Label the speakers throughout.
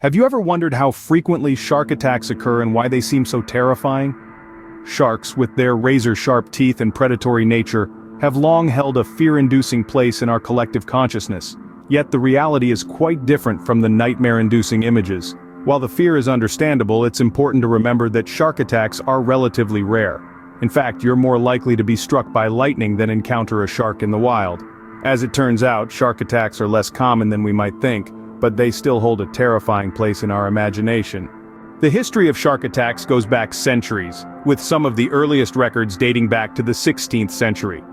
Speaker 1: Have you ever wondered how frequently shark attacks occur and why they seem so terrifying? Sharks, with their razor-sharp teeth and predatory nature, have long held a fear-inducing place in our collective consciousness. Yet the reality is quite different from the nightmare-inducing images. While the fear is understandable, it's important to remember that shark attacks are relatively rare. In fact, you're more likely to be struck by lightning than encounter a shark in the wild. As it turns out, shark attacks are less common than we might think, but they still hold a terrifying place in our imagination. The history of shark attacks goes back centuries, with some of the earliest records dating back to the 16th century.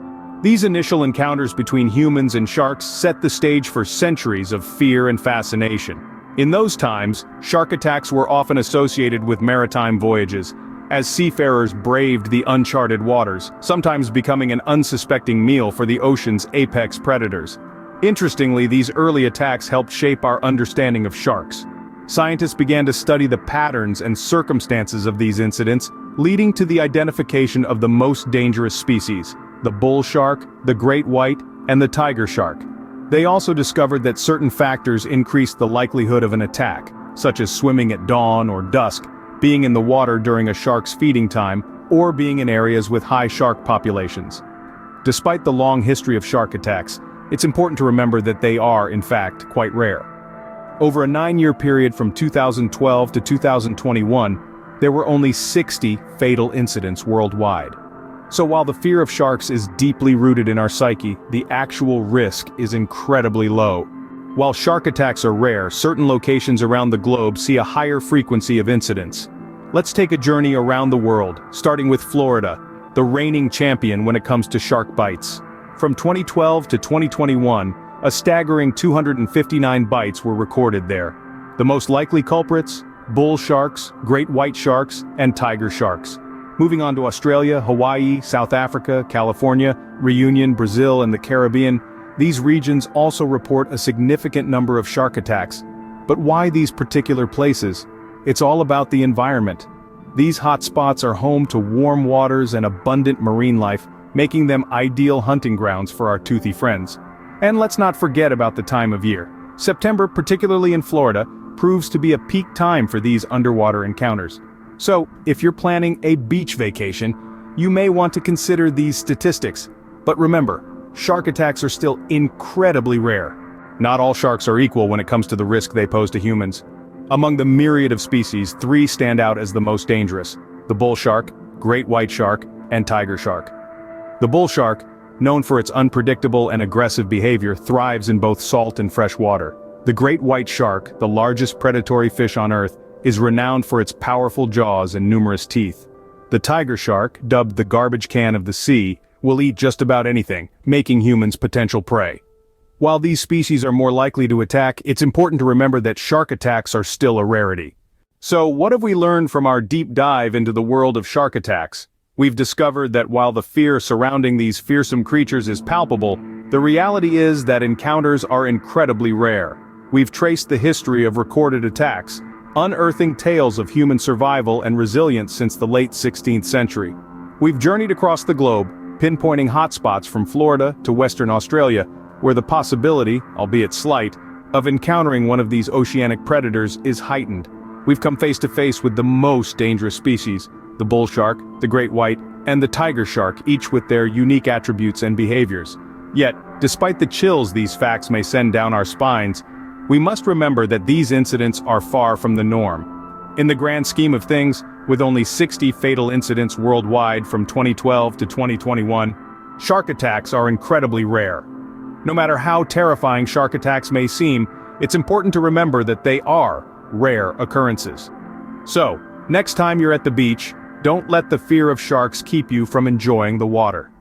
Speaker 1: These initial encounters between humans and sharks set the stage for centuries of fear and fascination. In those times, shark attacks were often associated with maritime voyages, as seafarers braved the uncharted waters, sometimes becoming an unsuspecting meal for the ocean's apex predators. Interestingly, these early attacks helped shape our understanding of sharks. Scientists began to study the patterns and circumstances of these incidents, leading to the identification of the most dangerous species: the bull shark, the great white, and the tiger shark. They also discovered that certain factors increased the likelihood of an attack, such as swimming at dawn or dusk, being in the water during a shark's feeding time, or being in areas with high shark populations. Despite the long history of shark attacks, it's important to remember that they are, in fact, quite rare. Over a 9-year period from 2012 to 2021, there were only 60 fatal incidents worldwide. So while the fear of sharks is deeply rooted in our psyche, the actual risk is incredibly low. While shark attacks are rare, certain locations around the globe see a higher frequency of incidents. Let's take a journey around the world, starting with Florida, the reigning champion when it comes to shark bites. From 2012 to 2021, a staggering 259 bites were recorded there. The most likely culprits: bull sharks, great white sharks, and tiger sharks. Moving on to Australia, Hawaii, South Africa, California, Reunion, Brazil, and the Caribbean, these regions also report a significant number of shark attacks. But why these particular places? It's all about the environment. These hotspots are home to warm waters and abundant marine life, making them ideal hunting grounds for our toothy friends. And let's not forget about the time of year. September, particularly in Florida, proves to be a peak time for these underwater encounters. So, if you're planning a beach vacation, you may want to consider these statistics. But remember, shark attacks are still incredibly rare. Not all sharks are equal when it comes to the risk they pose to humans. Among the myriad of species, 3 stand out as the most dangerous: the bull shark, great white shark, and tiger shark. The bull shark, known for its unpredictable and aggressive behavior, thrives in both salt and fresh water. The great white shark, the largest predatory fish on Earth, is renowned for its powerful jaws and numerous teeth. The tiger shark, dubbed the garbage can of the sea, will eat just about anything, making humans potential prey. While these species are more likely to attack, it's important to remember that shark attacks are still a rarity. So, what have we learned from our deep dive into the world of shark attacks? We've discovered that while the fear surrounding these fearsome creatures is palpable, the reality is that encounters are incredibly rare. We've traced the history of recorded attacks, unearthing tales of human survival and resilience since the late 16th century. We've journeyed across the globe, pinpointing hotspots from Florida to Western Australia, where the possibility, albeit slight, of encountering one of these oceanic predators is heightened. We've come face to face with the most dangerous species: the bull shark, the great white, and the tiger shark, each with their unique attributes and behaviors. Yet, despite the chills these facts may send down our spines, we must remember that these incidents are far from the norm. In the grand scheme of things, with only 60 fatal incidents worldwide from 2012 to 2021, shark attacks are incredibly rare. No matter how terrifying shark attacks may seem, it's important to remember that they are rare occurrences. So, next time you're at the beach, don't let the fear of sharks keep you from enjoying the water.